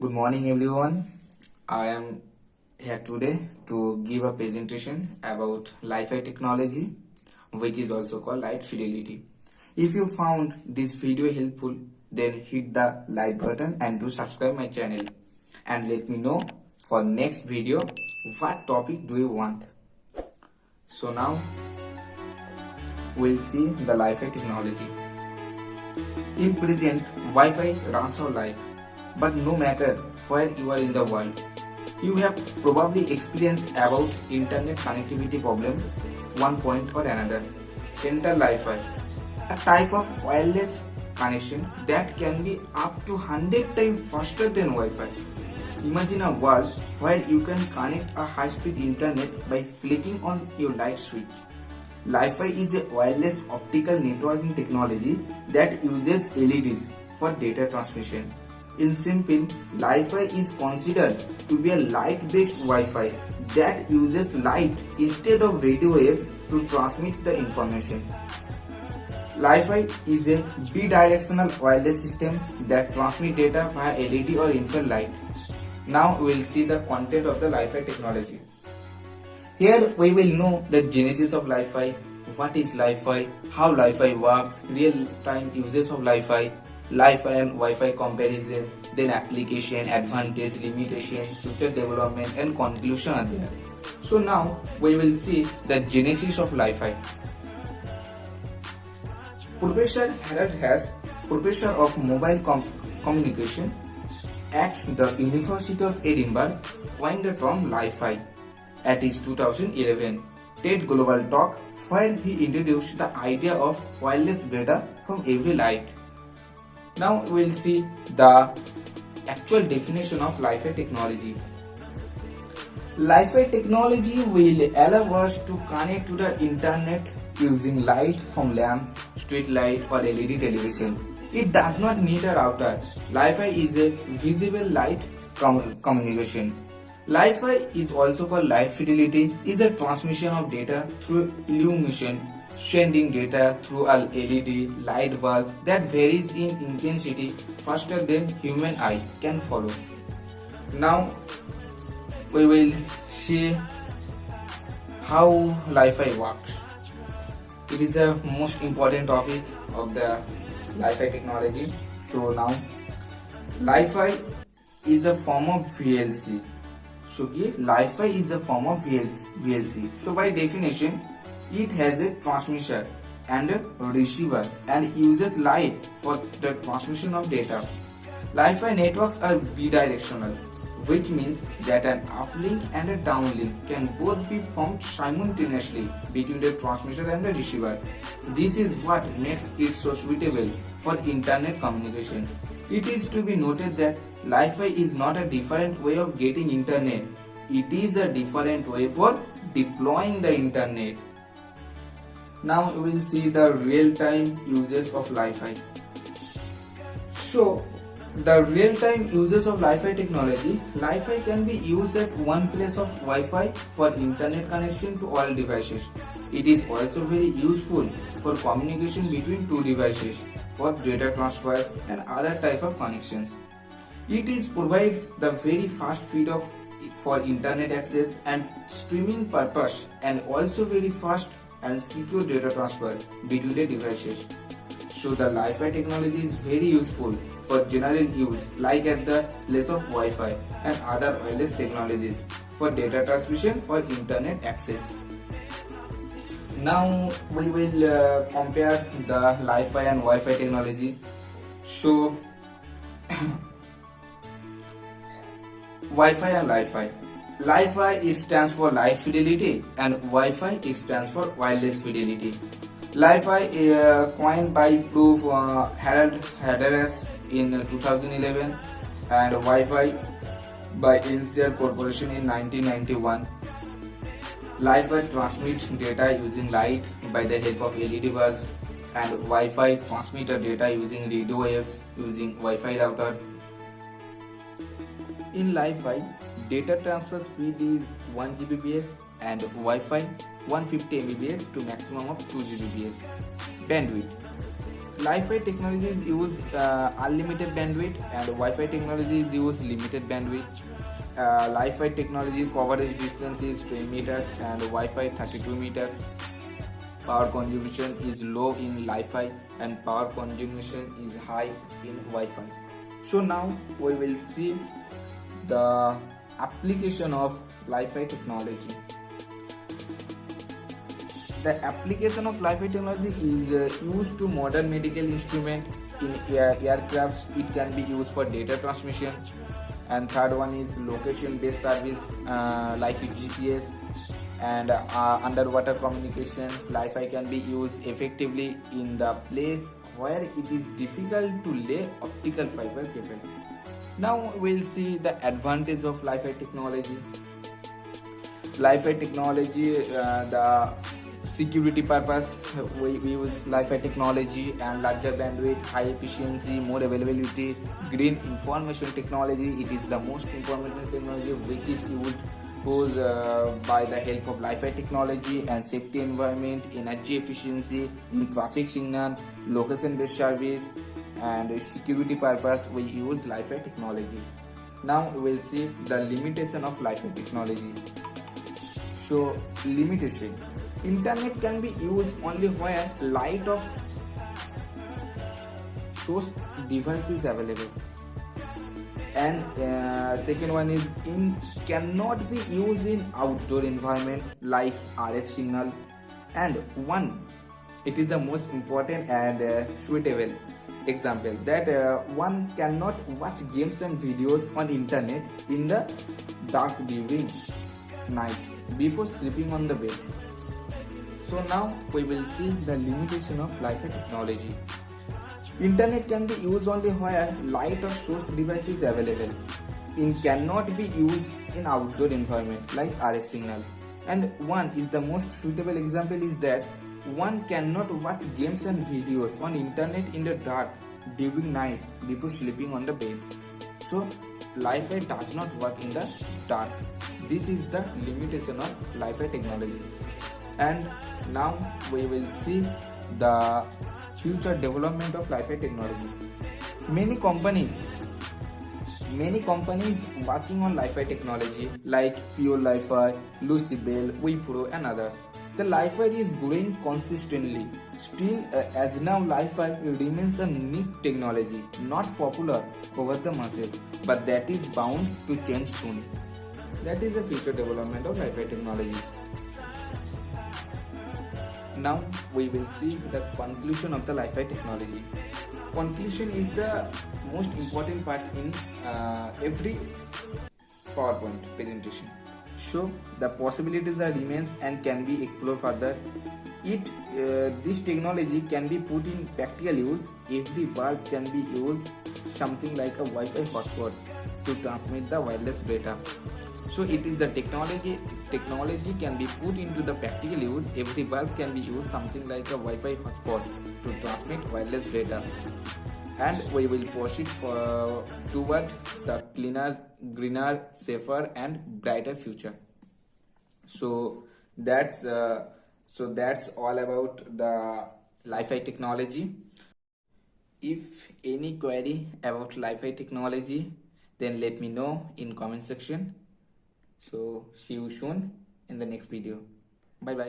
Good morning, everyone. I am here today to give a presentation about Li-Fi technology, which is also called light fidelity. If you found this video helpful, then hit the like button and do subscribe my channel. And let me know for next video what topic do you want. So now we'll see the Li-Fi technology. In present, Wi-Fi runs our life, but no matter where you are in the world, you have probably experienced about internet connectivity problem one point or another. Enter Wi-Fi, a type of wireless connection that can be up to 100 times faster than Wi-Fi. Imagine a world where you can connect a high-speed internet by flicking on your light switch. Li-Fi is a wireless optical networking technology that uses LEDs for data transmission. In simple, Li-Fi is considered to be a light-based Wi-Fi that uses light instead of radio waves to transmit the information. Li-Fi is a bidirectional wireless system that transmits data via LED or infrared light. Now we will see the content of the Li-Fi technology. Here we will know the genesis of Li-Fi, what is Li-Fi, how Li-Fi works, real-time uses of Li-Fi, Li-Fi and Wi-Fi comparison, then application, advantage, limitation, future development and conclusion are there. So now we will see the genesis of Li-Fi. Professor Harold Haas, Professor of Mobile Communication at the University of Edinburgh, coined the term Li-Fi at his 2011 TED Global Talk, where he introduced the idea of wireless data from every light. Now we will see the actual definition of Li-Fi technology. Li-Fi technology will allow us to connect to the internet using light from lamps, street light or LED television. It does not need a router. Li-Fi is a visible light communication. Li-Fi is also called light fidelity, is a transmission of data through illumination, sending data through a LED light bulb that varies in intensity faster than human eye can follow. Now we will see how Li-Fi works. It is the most important topic of the Li-Fi technology. So now Li-Fi is a form of VLC. So Li-Fi is a form of VLC. So by definition, it has a transmitter and a receiver and uses light for the transmission of data. Li-Fi networks are bidirectional, which means that an uplink and a downlink can both be formed simultaneously between the transmitter and the receiver. This is what makes it so suitable for internet communication. It is to be noted that Li-Fi is not a different way of getting internet. It is a different way for deploying the internet. Now we will see the real-time uses of Li-Fi. So the real-time uses of Li-Fi technology, Li-Fi can be used at one place of Wi-Fi for internet connection to all devices. It is also very useful for communication between two devices for data transfer and other type of connections. It provides the very fast speed for internet access and streaming purpose and also very fast and secure data transfer between the devices. So the Li-Fi technology is very useful for general use like at the place of Wi-Fi and other wireless technologies for data transmission or internet access. Now we will compare the Li-Fi and Wi-Fi technology. So Wi-Fi and Li-Fi. Li-Fi it stands for light fidelity and Wi-Fi it stands for wireless fidelity. Li-Fi coined by Prof. Harold Haas in 2011 and Wi-Fi by NCR Corporation in 1991. Li-Fi transmits data using light by the help of LED bulbs and Wi-Fi transmits data using radio waves using Wi-Fi router. In Li-Fi, data transfer speed is 1 Gbps and Wi-Fi 150 Mbps to maximum of 2 Gbps. Bandwidth. Wi-Fi technologies use unlimited bandwidth and Wi-Fi technologies use limited bandwidth. Wi-Fi technology coverage distance is 20 meters and Wi-Fi 32 meters. Power consumption is low in Wi-Fi and power consumption is high in Wi-Fi. So now we will see the application of Wi-Fi technology. The application of Wi-Fi technology is used to modern medical instrument in aircrafts. It can be used for data transmission. And third one is location-based service like GPS and underwater communication. Wi-Fi can be used effectively in the place where it is difficult to lay optical fiber cable. Now we'll see the advantage of Wi-Fi technology. Wi-Fi technology, the security purpose, we use Wi-Fi technology and larger bandwidth, high efficiency, more availability. Green information technology, it is the most important technology which is used by the help of Wi-Fi technology. And safety environment, energy efficiency, in traffic signal, location based service, and security purpose we use Wi-Fi technology. Now we will see the limitation of Wi-Fi technology. So limitation: internet can be used only where light of source device is available. And second one is cannot be used in outdoor environment like RF signal. And one, it is the most important and suitable example that one cannot watch games and videos on internet in the dark during night before sleeping on the bed. So now we will see the limitation of Wi-Fi technology. Internet can be used only where light or source device is available. It cannot be used in outdoor environment like RF signal. And one is the most suitable example is that one cannot watch games and videos on internet in the dark during night before sleeping on the bed. So Wi-Fi does not work in the dark. This is the limitation of Wi-Fi technology. And now we will see the future development of Wi-Fi technology. Many companies working on Wi-Fi technology like Pure Wi-Fi, Lucibel, Wipro and others. The Wi-Fi is growing consistently. Still, as now Wi-Fi remains a niche technology, not popular over the masses, but that is bound to change soon. That is the future development of Wi-Fi technology. Now we will see the conclusion of the Wi-Fi technology. Conclusion is the most important part in every PowerPoint presentation. So the possibilities are remains and can be explored further. This technology can be put in practical use. Every bulb can be used something like a Wi-Fi hotspot to transmit the wireless data. So it is the technology can be put into the practical use. Every bulb can be used something like a Wi-Fi hotspot to transmit wireless data. And we will proceed toward the cleaner, greener, safer and brighter future. So that's all about the Wi-Fi technology. If any query about Wi-Fi technology, then let me know in comment section. So see you soon in the next video. Bye bye.